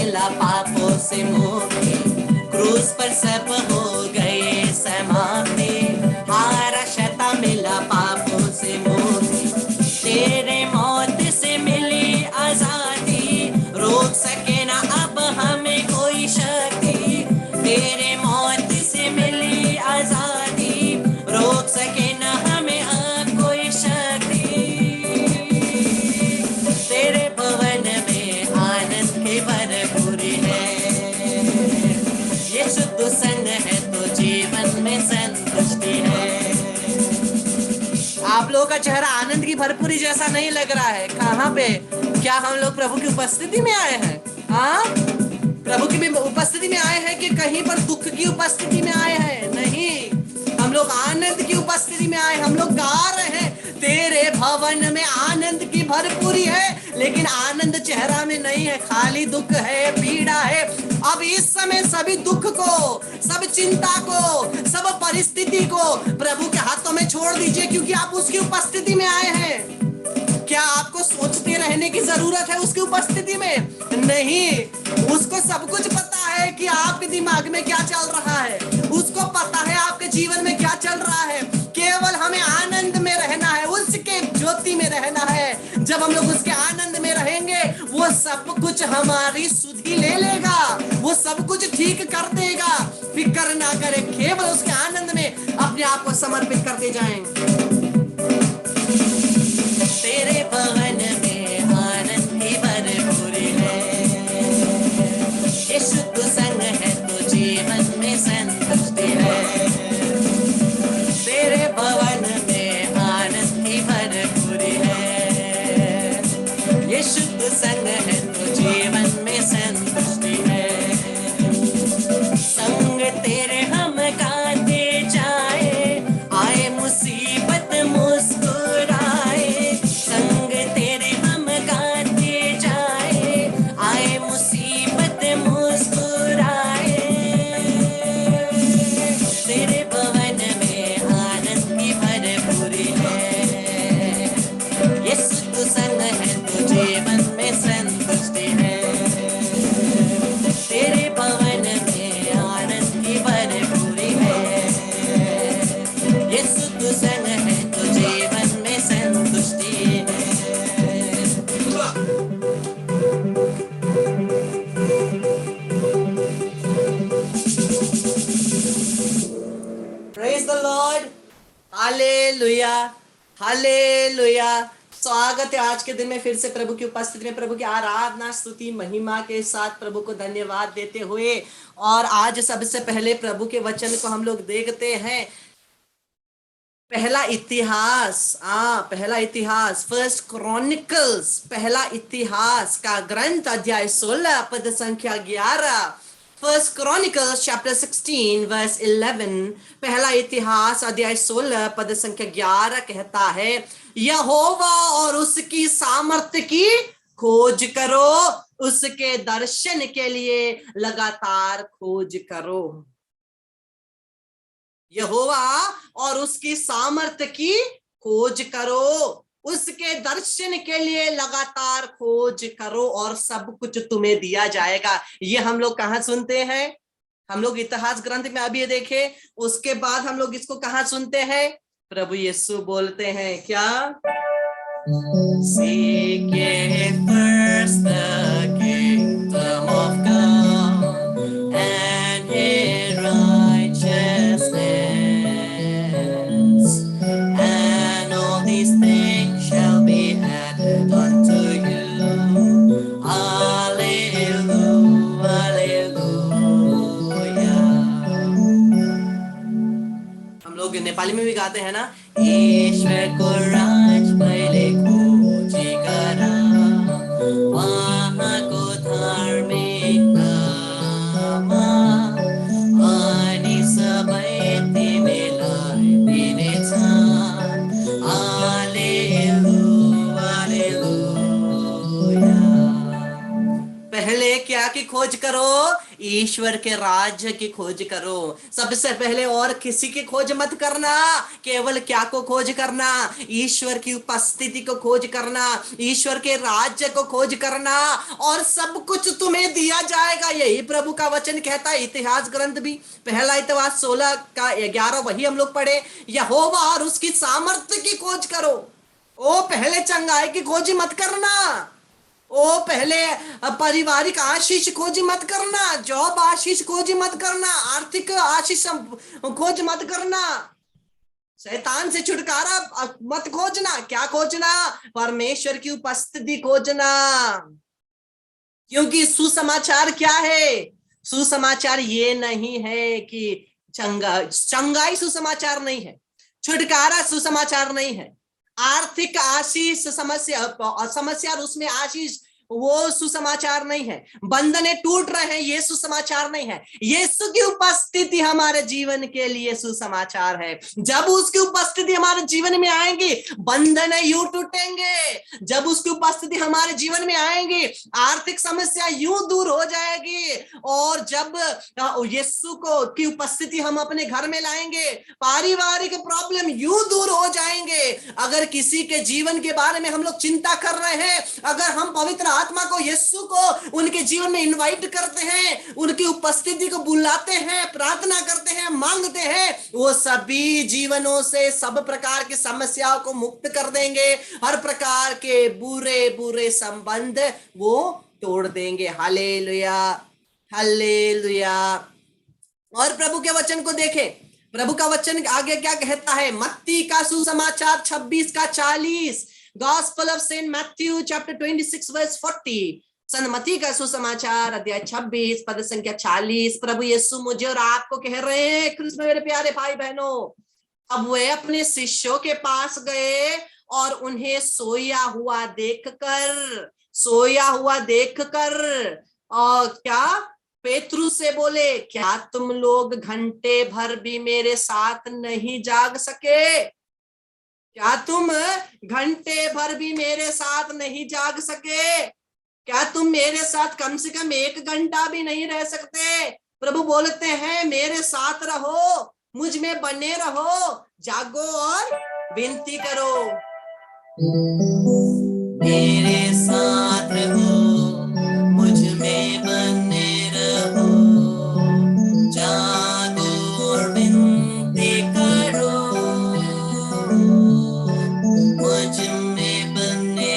मिला पापों से मुक्ति, क्रूस पर सब हो गए समाप्ति। हारा शैतान मिला पापों से मुक्ति, तेरे मौत से मिली आजादी, रोक सके ना अब हमें कोई शक्ति। तेरे मौत से मिली आजादी, रोक सके ना हमें अब कोई शक्ति। तेरे भवन में आनंद की भरपूरी है, ये शुद्ध संग है तो जीवन में संतुष्टि है। आप लोगों का चेहरा आनंद की भरपूरी जैसा नहीं लग रहा है। कहाँ पे? क्या हम लोग प्रभु की उपस्थिति में आए हैं? हाँ, प्रभु की उपस्थिति में आए हैं कि कहीं पर दुख की उपस्थिति में आए हैं? नहीं, हम लोग आनंद की उपस्थिति में आए। हम लोग गा रहे हैं तेरे भवन में आनंद की भरपूरी है, लेकिन आनंद चेहरा में नहीं है, खाली दुख है, पीड़ा है। अब इस समय सभी दुख को, सब चिंता को, सब परिस्थिति को प्रभु के हाथों में छोड़ दीजिए, क्योंकि आप उसकी उपस्थिति में आए हैं। क्या आपको सोचते रहने की जरूरत है उसकी उपस्थिति में? नहीं, उसको सब कुछ पता है कि आपके दिमाग में क्या चल रहा है, उसको पता है आपके जीवन में क्या चल रहा है। केवल हमें आनंद में रहना है, उसके ज्योति में रहना है। जब हम लोग उसके आनंद में रहेंगे, वो सब कुछ हमारी सुधि ले लेगा, वो सब कुछ ठीक कर देगा। फिक्र ना करें, केवल उसके आनंद में अपने आप को समर्पित करते जाएं। तेरे भवन में आनंद की भरपूरी है, ये शुद्ध संग है तो जीवन में संतुष्टि है। तेरे भवन में आनंद की भरपूरी है, ये शुद्ध संग है तो जीवन में संतुष्टि है। संग तेरे हम गाते जाए, आए मुसीबत मुस्कुराए। संग तेरे हम गाते जाए, आए मुसीबत मुस्कुराए। तेरे भवन में आनंद की भरपूरी है, ये शुद्ध संग है तो जीवन में संतुष्टि है। तेरे भवन में आनंद की भरपूरी है, ये शुद्ध संग है तो जीवन में संतुष्टि है। Praise the Lord, hallelujah, hallelujah. स्वागत है आज के दिन में फिर से प्रभु की उपस्थिति में, प्रभु की आराधना, स्तुति, महिमा के साथ प्रभु को धन्यवाद देते हुए। और आज सबसे पहले प्रभु के वचन को हम लोग देखते हैं। पहला इतिहास, फर्स्ट क्रॉनिकल्स, पहला इतिहास का ग्रंथ, अध्याय 16 पद संख्या 11। फर्स्ट क्रॉनिकल्स चैप्टर 16 वर्स 11, पहला इतिहास अध्याय 16 पद संख्या 11 कहता है, यहोवा और उसकी सामर्थ्य की खोज करो, उसके दर्शन के लिए लगातार खोज करो। यहोवा और उसकी सामर्थ्य की खोज करो, उसके दर्शन के लिए लगातार खोज करो, और सब कुछ तुम्हें दिया जाएगा। ये हम लोग कहाँ सुनते हैं? हम लोग इतिहास ग्रंथ में अभी देखे, उसके बाद हम लोग इसको कहाँ सुनते हैं? प्रभु यीशु बोलते हैं क्या? Seek ye first the kingdom of God and His righteousness, and all these things shall be added unto you. Hallelujah, hallelujah. हम लोग नेपाली में भी गाते हैं ना, ईश्वर को राज पहले खोजी करा, वहाँ को धार्मिकता अनि सबै तिमीलाई दिनेछ। Hallelujah, hallelujah. पहले क्या की खोज करो? ईश्वर के राज्य की खोज करो सबसे पहले, और किसी की खोज मत करना। केवल क्या को खोज करना? ईश्वर की उपस्थिति को खोज करना, ईश्वर के राज्य को खोज करना, और सब कुछ तुम्हें दिया जाएगा। यही प्रभु का वचन कहता है। इतिहास ग्रंथ भी पहला इतिहास 16 का 11 वही हम लोग पढ़े। यहोवा और उसकी सामर्थ्य की खोज करो। ओ पहले चंगाई की खोज मत करना। ओ पहले पारिवारिक आशीष खोज मत करना, जॉब आशीष खोज मत करना, आर्थिक आशीष खोज मत करना, शैतान से छुटकारा मत खोजना। क्या खोजना? परमेश्वर की उपस्थिति खोजना। क्योंकि सुसमाचार क्या है? सुसमाचार ये नहीं है कि चंगाई सुसमाचार नहीं है, छुटकारा सुसमाचार नहीं है, आर्थिक आशीष समस्या और उसमें आशीष वो सुसमाचार नहीं है, बंधने टूट रहे हैं ये सुसमाचार नहीं है। यीशु की उपस्थिति हमारे जीवन के लिए सुसमाचार है। जब उसकी उपस्थिति हमारे जीवन में आएंगी बंधन यूं टूटेंगे। जब उसकी उपस्थिति हमारे जीवन में आएंगी आर्थिक समस्या यूं दूर हो जाएगी। और जब यीशु को की उपस्थिति हम अपने घर में लाएंगे पारिवारिक प्रॉब्लम यूं दूर हो जाएंगे। अगर किसी के जीवन के बारे में हम लोग चिंता कर रहे हैं, अगर हम पवित्र आत्मा को यीशु को उनके जीवन में इनवाइट करते हैं, उनकी उपस्थिति को बुलाते हैं, प्रार्थना करते हैं, मांगते हैं, वो सभी जीवनों से सब प्रकार की समस्याओं को मुक्त कर देंगे। हर प्रकार के बुरे बुरे संबंध वो तोड़ देंगे। Hallelujah, hallelujah. और प्रभु के वचन को देखें। प्रभु का वचन आगे क्या कहता है? मत्ती का सुसमाचार 26 का 40, Gospel of Saint Matthew chapter 26 verse 40, संत मत्ती का सुसमाचार अध्याय 26 पद संख्या 40। प्रभु यीशु मुझे और आपको कह रहे हैं, क्रिस्त में मेरे प्यारे भाई बहनों, अब वे अपने शिष्यों के पास गए और उन्हें सोया हुआ देखकर और क्या पेतरू से बोले, क्या तुम लोग घंटे भर भी मेरे साथ नहीं जाग सके? क्या तुम घंटे भर भी मेरे साथ नहीं जाग सके? क्या तुम मेरे साथ कम से कम 1 घंटा भी नहीं रह सकते? प्रभु बोलते हैं मेरे साथ रहो, मुझ में बने रहो, जागो और विनती करो। मेरे साथ रहो, मुझ में बने रहो, जागो और विनती करो, मुझ में बने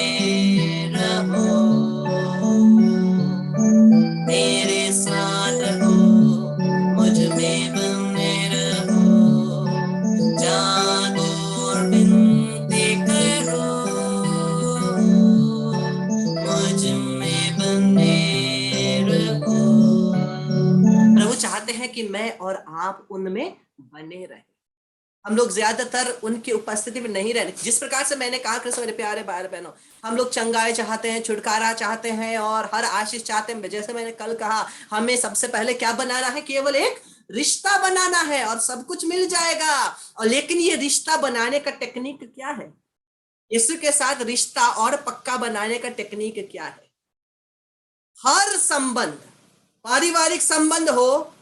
रहो, मेरे साथ रहो, मुझ में बने रहो, जागो और विनती करो, मुझ में बने रहो। प्रभु चाहते हैं कि मैं और आप उनमें बने रहें। हम लोग ज्यादातर उनकी उपस्थिति में नहीं रहने। जिस प्रकार से मैंने कहा कृष्ण मेरे प्यारे भाई बहनों, हम लोग चंगाई चाहते हैं, छुटकारा चाहते हैं और हर आशीष चाहते हैं। जैसे मैंने कल कहा, हमें सबसे पहले क्या बनाना है? केवल एक रिश्ता बनाना है और सब कुछ मिल जाएगा। और लेकिन ये रिश्ता बनाने का टेक्निक क्या है? यीशु के साथ रिश्ता और पक्का बनाने का टेक्निक क्या है? हर संबंध, पारिवारिक संबंध हो,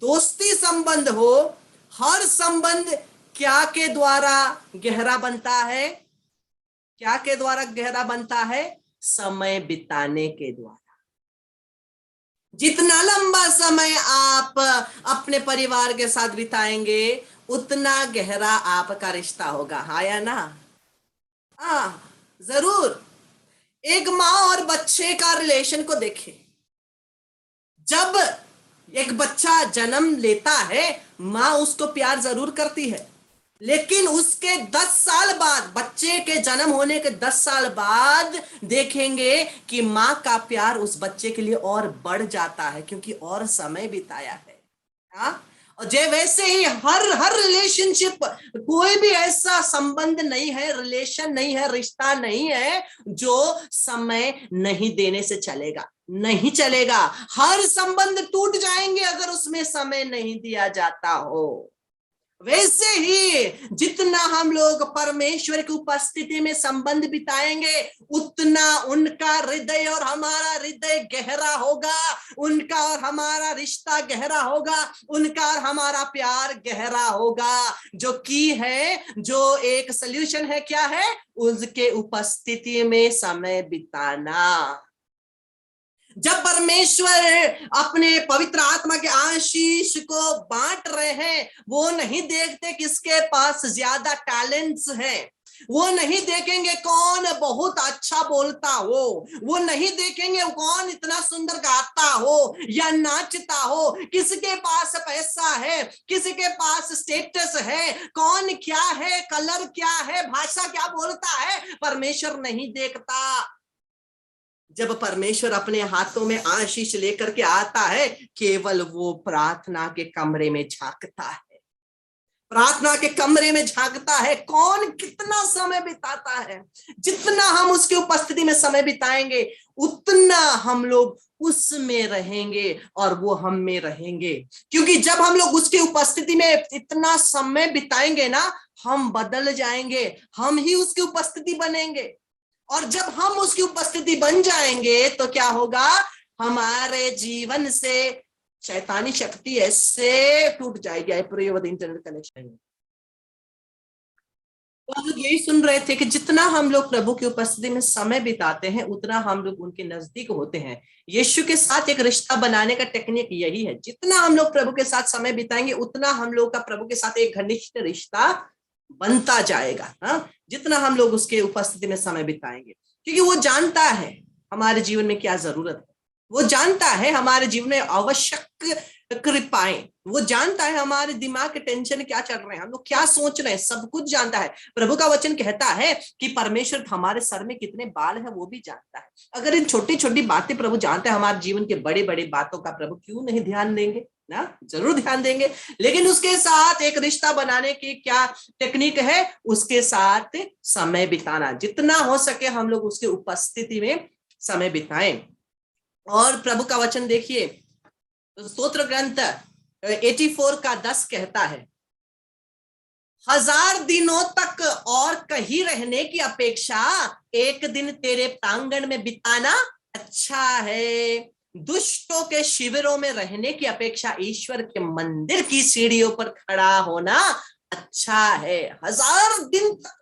दोस्ती संबंध हो, हर संबंध क्या के द्वारा गहरा बनता है? क्या के द्वारा गहरा बनता है? समय बिताने के द्वारा। जितना लंबा समय आप अपने परिवार के साथ बिताएंगे उतना गहरा आपका रिश्ता होगा। हाँ या ना? हाँ, जरूर। एक माँ और बच्चे का रिलेशन को देखें। जब एक बच्चा जन्म लेता है माँ उसको प्यार जरूर करती है, लेकिन उसके 10 साल बाद, बच्चे के जन्म होने के 10 साल बाद देखेंगे कि माँ का प्यार उस बच्चे के लिए और बढ़ जाता है, क्योंकि और समय बिताया है। हाँ, और वैसे ही हर रिलेशनशिप, कोई भी ऐसा संबंध नहीं है, रिलेशन नहीं है, रिश्ता नहीं है जो समय नहीं देने से चलेगा। नहीं चलेगा। हर संबंध टूट जाएंगे अगर उसमें समय नहीं दिया जाता हो। वैसे ही जितना हम लोग परमेश्वर की उपस्थिति में संबंध बिताएंगे, उतना उनका हृदय और हमारा हृदय गहरा होगा, उनका और हमारा रिश्ता गहरा होगा, उनका और हमारा प्यार गहरा होगा। जो की है, जो एक सल्यूशन है, क्या है? उसके उपस्थिति में समय बिताना। जब परमेश्वर अपने पवित्र आत्मा के आशीष को बांट रहे हैं, वो नहीं देखते किसके पास ज्यादा टैलेंट्स है, वो नहीं देखेंगे कौन बहुत अच्छा बोलता हो, वो नहीं देखेंगे कौन इतना सुंदर गाता हो या नाचता हो, किसके पास पैसा है, किसके पास स्टेटस है, कौन क्या है, कलर क्या है, भाषा क्या बोलता है, परमेश्वर नहीं देखता। जब परमेश्वर अपने हाथों में आशीष लेकर के आता है, केवल वो प्रार्थना के कमरे में झांकता है, प्रार्थना के कमरे में झांकता है, कौन कितना समय बिताता है। जितना हम उसकी उपस्थिति में समय बिताएंगे, उतना हम लोग उसमें रहेंगे और वो हम में रहेंगे। क्योंकि जब हम लोग उसकी उपस्थिति में इतना समय बिताएंगे ना, हम बदल जाएंगे, हम ही उसकी उपस्थिति बनेंगे। और जब हम उसकी उपस्थिति बन जाएंगे तो क्या होगा? हमारे जीवन से शैतानी शक्ति ऐसे टूट जाएगी। I pray with internet connection. तो हम लोग यही सुन रहे थे कि जितना हम लोग प्रभु की उपस्थिति में समय बिताते हैं, उतना हम लोग उनके नजदीक होते हैं। यीशु के साथ एक रिश्ता बनाने का टेक्निक यही है, जितना हम लोग प्रभु के साथ समय बिताएंगे, उतना हम लोग का प्रभु के साथ एक घनिष्ठ रिश्ता बनता जाएगा। हाँ, जितना हम लोग उसके उपस्थिति में समय बिताएंगे, क्योंकि वो जानता है हमारे जीवन में क्या जरूरत है, वो जानता है हमारे जीवन में आवश्यक कृपाएं, वो जानता है हमारे दिमाग के टेंशन क्या चल रहे हैं, हम लोग क्या सोच रहे हैं, सब कुछ जानता है। प्रभु का वचन कहता है कि परमेश्वर हमारे सर में कितने बाल है वो भी जानता है। अगर इन छोटी छोटी बातें प्रभु जानता है, हमारे जीवन के बड़े बड़े बातों का प्रभु क्यों नहीं ध्यान देंगे ना? जरूर ध्यान देंगे। लेकिन उसके साथ एक रिश्ता बनाने की क्या टेक्निक है? उसके साथ समय बिताना। जितना हो सके हम लोग उसकी उपस्थिति में समय बिताएं। और प्रभु का वचन देखिए, स्तोत्र ग्रंथ 84 का 10 कहता है, 1000 दिनों तक और कहीं रहने की अपेक्षा एक दिन तेरे प्रांगण में बिताना अच्छा है। दुष्टों के शिविरों में रहने की अपेक्षा ईश्वर के मंदिर की सीढ़ियों पर खड़ा होना अच्छा है। 1000 दिन तक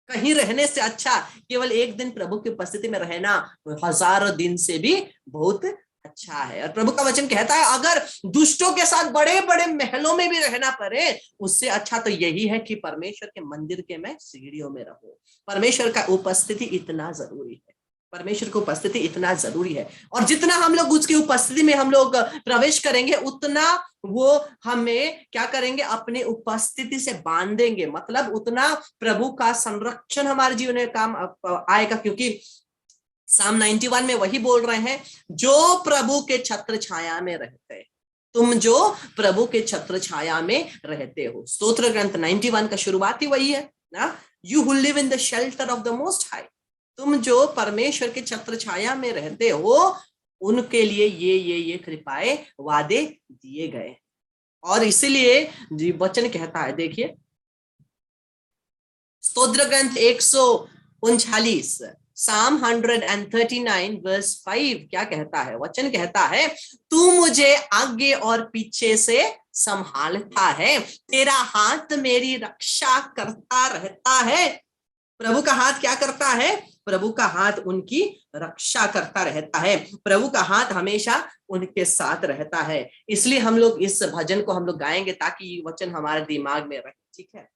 कहीं रहने से अच्छा केवल एक दिन प्रभु की उपस्थिति में रहना 1000 दिन से भी बहुत अच्छा है। और प्रभु का वचन कहता है, अगर दुष्टों के साथ बड़े बड़े महलों में भी रहना पड़े, उससे अच्छा तो यही है कि परमेश्वर के मंदिर के मैं सीढ़ियों में रहूं। परमेश्वर का उपस्थिति इतना जरूरी है, परमेश्वर की उपस्थिति इतना जरूरी है। और जितना हम लोग उसकी उपस्थिति में हम लोग प्रवेश करेंगे, उतना वो हमें क्या करेंगे? अपने उपस्थिति से बांधेंगे। मतलब उतना प्रभु का संरक्षण हमारे जीवन में काम आएगा। क्योंकि साम 91 में वही बोल रहे हैं, जो प्रभु के छत्र छाया में रहते हैं, तुम जो प्रभु के छत्र छाया में रहते हो। स्तोत्र ग्रंथ 91 का शुरुआत ही वही है ना, you who live in the shelter of the most high. तुम जो परमेश्वर के छत्र छाया में रहते हो, उनके लिए ये कृपाएं वादे दिए गए। और इसीलिए जी वचन कहता है, देखिए स्तोत्र ग्रंथ 139 साम 139 वर्स 5 क्या कहता है? वचन कहता है, तू मुझे आगे और पीछे से संभालता है, तेरा हाथ मेरी रक्षा करता रहता है। प्रभु का हाथ क्या करता है? प्रभु का हाथ उनकी रक्षा करता रहता है। प्रभु का हाथ हमेशा उनके साथ रहता है। इसलिए हम लोग इस भजन को हम लोग गाएंगे ताकि ये वचन हमारे दिमाग में रहे। ठीक है,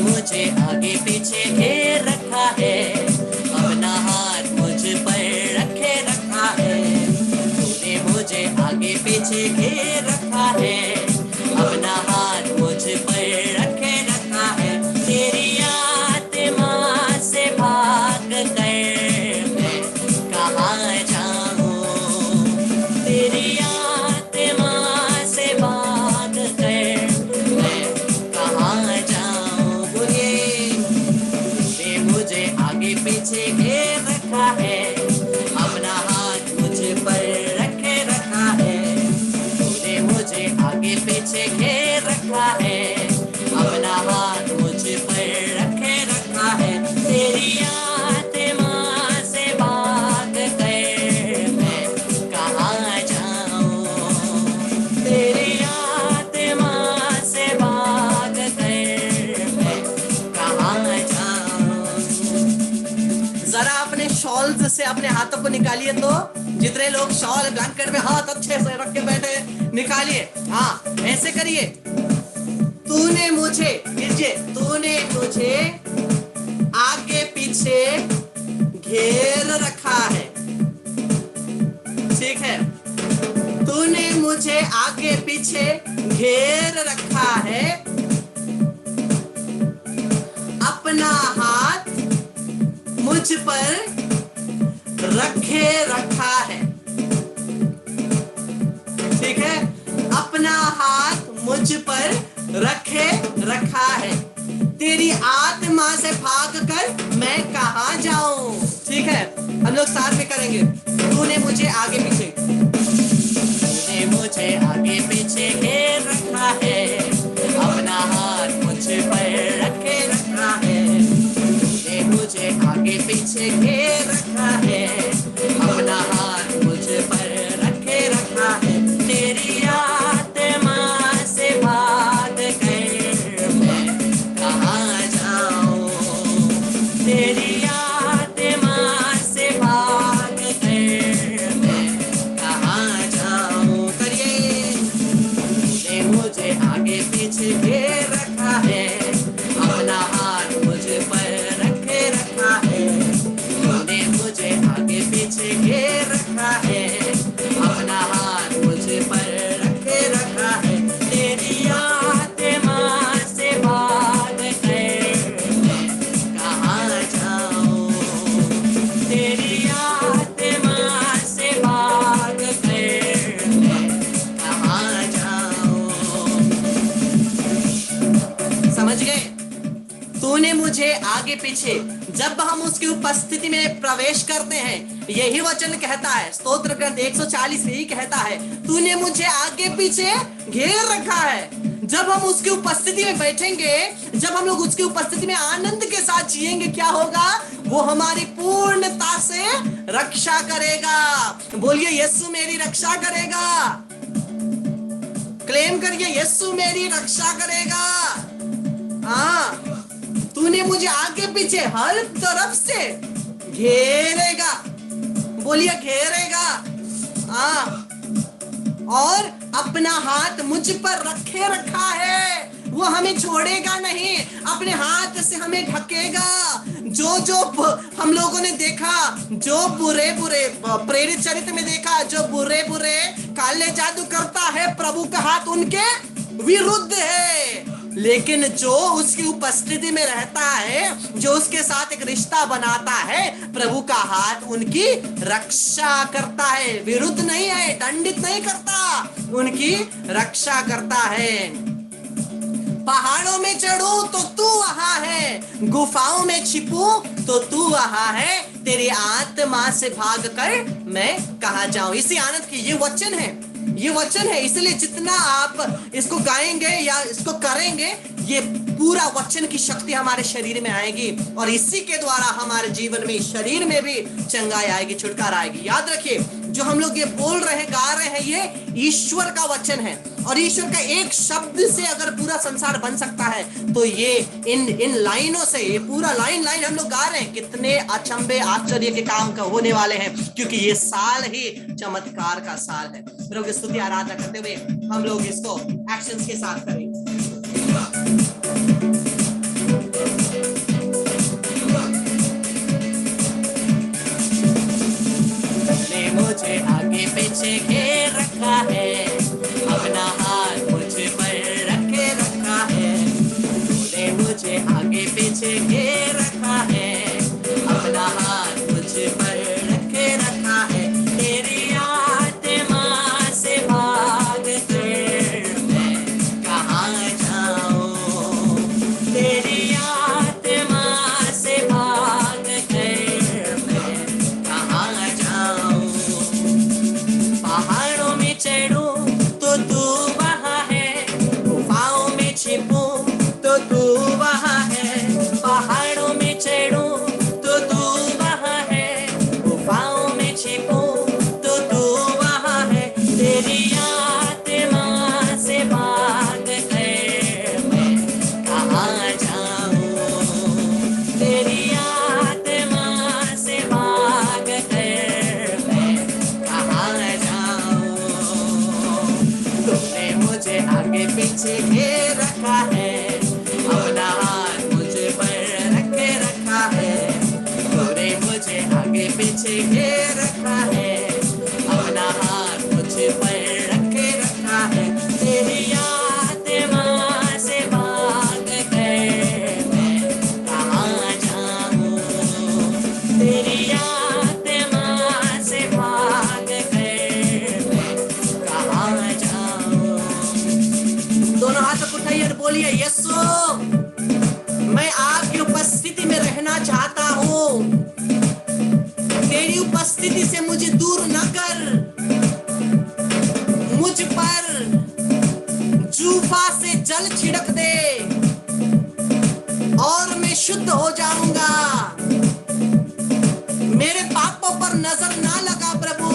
मुझे आगे पीछे घेर रखा है, अपना हाथ मुझ पर रखे रखा है। तूने मुझे आगे पीछे घेर रखा है, अपना हाथ मुझ पर रखे रखा है। तेरी आत्मा से भाग कर मैं कहाँ जाऊँ, तेरी आत्मा से भाग कर मैं कहाँ जाऊँ। आगे पीछे घेर रखा है, अपना हाथ मुझ पर रखे रखा है। तेरी आत्मा से भाग कर मैं कहाँ जाऊं, तेरी आत्मा से भाग कर मैं कहाँ जाऊं। जरा अपने शॉल्स से अपने हाथों को निकालिए, तो जितने लोग शॉल ब्लैंकेट में हाथ अच्छे से रख के बैठे निकालिए, हाँ ऐसे करिए। तूने मुझे, तूने मुझे आगे पीछे घेर रखा है, ठीक है, तूने मुझे आगे पीछे घेर रखा है, अपना हाथ मुझ पर रखे रखा है, ठीक है, अपना हाथ मुझ पर रखे रखा है। तेरी आत्मा से भाग कर मैं कहाँ जाऊं, ठीक है, हम लोग साथ में करेंगे। तूने मुझे आगे पीछे, तूने मुझे आगे पीछे घेर रखा है, अपना हाथ मुझ पर रखे रखा है, तूने मुझे आगे पीछे घेर रखा है, अपना हाथ मुझ पर रखे रखा है। तेरी आत्मा से भाग कर मैं कहाँ जाऊं, तेरी आत्मा से भाग कर मैं कहाँ जाऊं। करिए। तूने मुझे आगे पीछे घेर रखा है, अपना हाथ मुझ पर रखे रखा है, तूने मुझे आगे पीछे घेर रखा है, अपना हाथ मुझ पर रखे रखा है। तेरी आत्मा से भाग कर मैं कहाँ जाऊं, तेरी आत्मा से भाग कर मैं कहाँ जाऊं। समझ गए? तूने मुझे आगे पीछे, जब हम उसकी उपस्थिति में प्रवेश करते हैं, यही वचन कहता है, स्तोत्र ग्रंथ 140 यही कहता है, तूने मुझे आगे पीछे घेर रखा है। जब हम उसकी उपस्थिति में बैठेंगे, जब हम लोग उसकी उपस्थिति में आनंद के साथ जिएंगे, क्या होगा? वो हमारी पूर्णता से रक्षा करेगा। बोलिए, यीशु मेरी रक्षा करेगा। क्लेम करिए, यीशु मेरी रक्षा करेगा। हाँ, तूने मुझे आगे पीछे हर तरफ से घेरेगा। बोलिए, घेरेगा। हाँ, और अपना हाथ मुझ पर रखे रखा है। वो हमें छोड़ेगा नहीं, अपने हाथ से हमें ढकेगा। जो हम लोगों ने देखा, जो बुरे बुरे प्रेरित चरित्र में देखा, जो बुरे बुरे काले जादू करता है, प्रभु का हाथ उनके विरुद्ध है। लेकिन जो उसकी उपस्थिति में रहता है, जो उसके साथ एक रिश्ता बनाता है, प्रभु का हाथ उनकी रक्षा करता है। विरुद्ध नहीं है, दंडित नहीं करता, उनकी रक्षा करता है। पहाड़ों में चढ़ूं तो तू वहां है, गुफाओं में छिपूं तो तू वहां है, तेरी आत्मा से भाग कर मैं कहाँ जाऊं। इसी आनंद की ये वचन है, ये वचन है। इसलिए जितना आप इसको गाएंगे या इसको करेंगे, ये पूरा वचन की शक्ति हमारे शरीर में आएगी, और इसी के द्वारा हमारे जीवन में, शरीर में भी चंगाई आएगी, छुटकारा आएगी। याद रखिए, जो हम लोग ये बोल रहे हैं, गा रहे हैं, ये ईश्वर का वचन है, और ईश्वर का एक शब्द से अगर पूरा संसार बन सकता है, तो ये इन लाइनों से, ये पूरा लाइन हम लोग गा रहे हैं। कितने अचंभे आश्चर्य के काम का होने वाले हैं, क्योंकि ये साल ही चमत्कार का साल है। प्रभु की स्तुति आराधना करते हुए हम लोग इसको एक्शंस के साथ करेंगे। मुझे आगे पीछे घेर रखा है, अपना हाथ मुझ पर रखे रखा है, तूने मुझे आगे पीछे घेर रखा है, अपना हाथ मुझ पर रखे रखा है। तेरी आत्मा से भाग कर मैं कहाँ जाऊं, तेरी आत्मा से भाग कर मैं कहाँ जाऊं। आगे पीछे घेर रखा है, अपना हाथ मुझ पर रख के रखा है, तूने मुझे आगे पीछे घेर रखा है, अपना हाथ मुझ पर रख के रखा है। तेरी आत्मा से भाग कर मैं कहाँ जाऊँ, तेरी आत्मा से भाग कर मैं कहाँ जाऊँ। दोनों हाथ उठाइए और बोलिए, यीशु मैं आपकी उपस्थिति में रहना चाहता हूँ, तेरी उपस्थिति से मुझे दूर न कर, मुझ पर जूफा से जल छिड़क दे और मैं शुद्ध हो जाऊंगा। मेरे पापों पर नजर ना लगा प्रभु,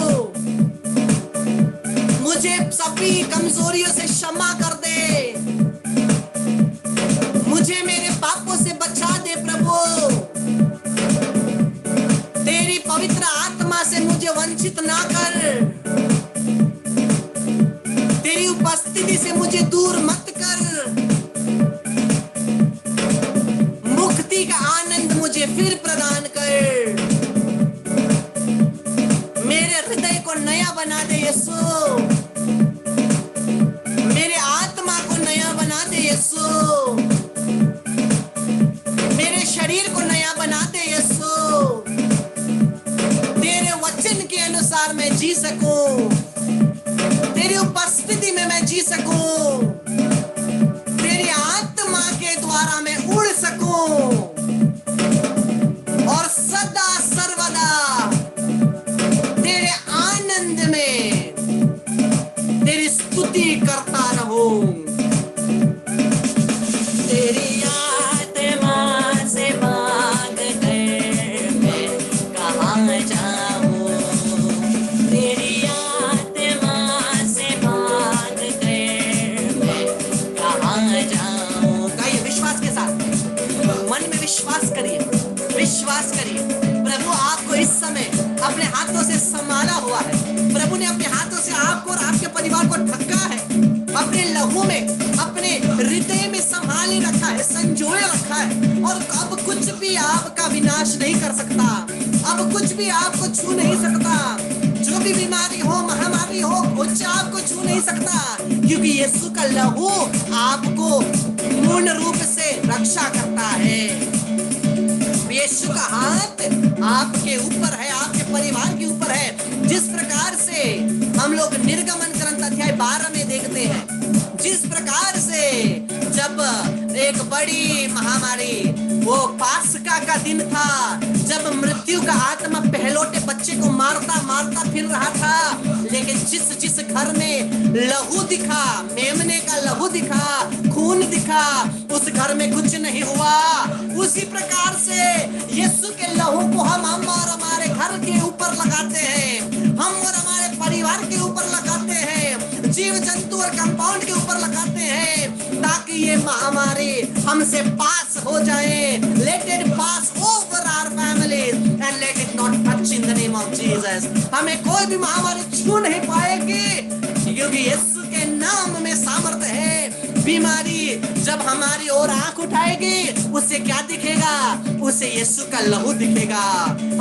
मुझे सभी कमजोरियों से क्षमा कर दे, मुझे मेरे पापों से बचा दे प्रभु, तेरी पवित्र आत्मा से मुझे वंचित ना कर, तेरी उपस्थिति से मुझे दूर मत कर, मुक्ति का आनंद मुझे फिर प्रदान कर, मेरे हृदय को नया बना दे यीशु, मेरे आत्मा को नया बना दे यीशु, मेरे शरीर को नया बना दे यीशु, तेरे वचन के अनुसार मैं जी सकूं, तेरी उपस्थिति में मैं जी सकूं, तेरी आत्मा के द्वारा मैं उड़ सकूं और सदा सर्वदा तेरे आनंद में तेरी स्तुति करता रहूं। तेरी आत्मा से भाग कर मैं कहाँ जाऊं, तेरी आत्मा से भाग कर मैं कहाँ जाऊं। कहिए विश्वास के साथ, मन में विश्वास करिए, विश्वास करिए। प्रभु आपको इस समय अपने हाथों से संभाला हुआ है, प्रभु ने अपने हाथों से आपको और आपके परिवार को ढका है, अपने लहू में, अपने हृदय में संभाले रखा है, संजोए रखा है, और अब कुछ भी आपका विनाश नहीं कर सकता, अब कुछ भी आपको छू नहीं सकता, जो भी बीमारी हो, महामारी हो, कुछ आपको छू नहीं सकता, क्योंकि यीशु का लहू आपको पूर्ण रूप से रक्षा करता है। यीशु का हाथ आपके ऊपर है, आपके परिवार के ऊपर है। जिस प्रकार से हम लोग निर्गमन ग्रंथ अध्याय 12 में देखते हैं, जिस प्रकार से जब एक बड़ी महामारी, वो पास्का का दिन था, जब मृत्यु का आत्मा पहलोटे बच्चे को मारता मारता फिर रहा था, लेकिन जिस जिस घर में लहू दिखा, मेमने का लहू दिखा, खून दिखा, उस घर में कुछ नहीं हुआ। उसी प्रकार से यीशु के लहू को हम और हमारे घर के ऊपर लगाते हैं, हम और हमारे परिवार के ऊपर लगाते हैं, जीव जंतु और कंपाउंड के ऊपर लगाते हैं, ताकि ये महामारी हमसे पास हो जाए। Let it pass over our families and let it not touch in the name of Jesus. हमें कोई भी महामारी छू नहीं पाएगी, क्योंकि यीशु के नाम में सामर्थ्य है। बीमारी जब हमारी ओर आंख उठाएगी, उससे क्या दिखेगा? उससे यीशु का लहू दिखेगा।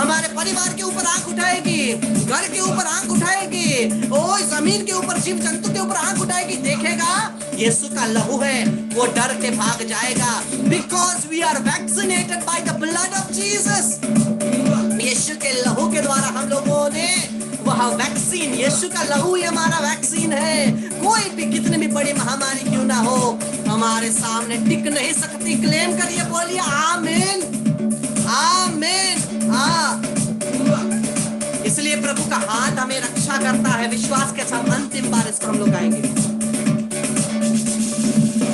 हमारे परिवार के ऊपर आंख उठाएगी, घर के ऊपर आंख उठाएगी, ओ जमीन के ऊपर, जीव जंतु के ऊपर आंख उठाएगी, देखेगा यीशु का लहू है, वो डर के भाग जाएगा। Because we are vaccinated by the blood of Jesus. यीशु के लहू के द्वारा हम लोगों ने वह वैक्सीन, यीशु का लहू ही हमारा वैक्सीन है। कोई भी कितनी भी बड़ी महामारी क्यों ना हो, हमारे सामने टिक नहीं सकती। क्लेम करिए, बोलिए आमीन, आमीन। इसलिए प्रभु का हाथ हमें रक्षा करता है। विश्वास के साथ अंतिम बार इसको हम लोग गाएंगे।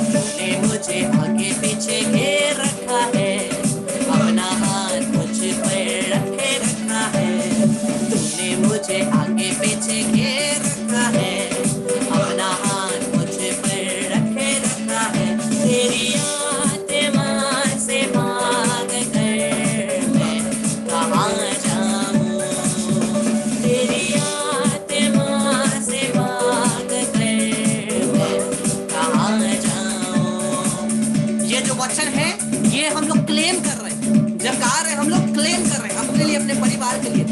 तूने मुझे आगे पीछे घेर रखा है, अपना हाथ मुझ पर रखे रखा है। तूने मुझे आगे पीछे घेर रखा है, अपना हाथ मुझ पर रखे रखा है। तेरी आत्मा से भाग कर मैं कहाँ जाऊँ, तेरी आत्मा से भाग कर वचन है, ये हम लोग क्लेम कर रहे हैं। जब गा रहे हैं हम लोग क्लेम कर रहे हैं अपने लिए, अपने परिवार के लिए।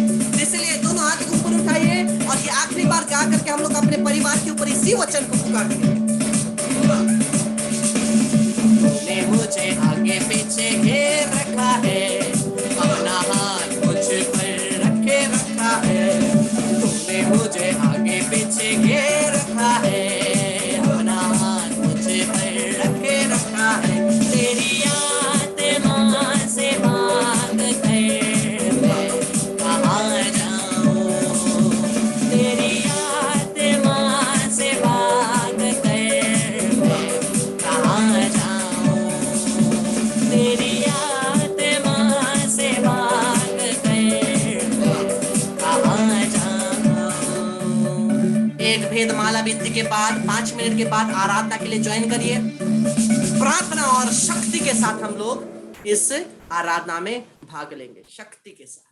इसलिए दोनों हाथ ऊपर उठाइए और ये आखिरी बार गा करके हम लोग अपने परिवार के ऊपर इसी वचन को पुकारेंगे। तूने मुझे आगे पीछे घेर रखा है, अपना हाथ मुझ पर रखे रखा है। तूने मुझे आगे पीछे घेर रखा है, अपना हाथ मुझ पर रखे रखा है। तेरी आत्मा से भाग कर मैं कहाँ जाऊँ, तेरी आत्मा से भाग कर मैं कहाँ जाऊँ, तेरी आत्मा से भाग कर मैं कहाँ जाऊँ। एक भेदमाला बीतने के बाद 5 मिनट के बाद आराधना के लिए ज्वाइन करिए। प्रार्थना और शक्ति के साथ हम लोग इस आराधना में भाग लेंगे, शक्ति के साथ।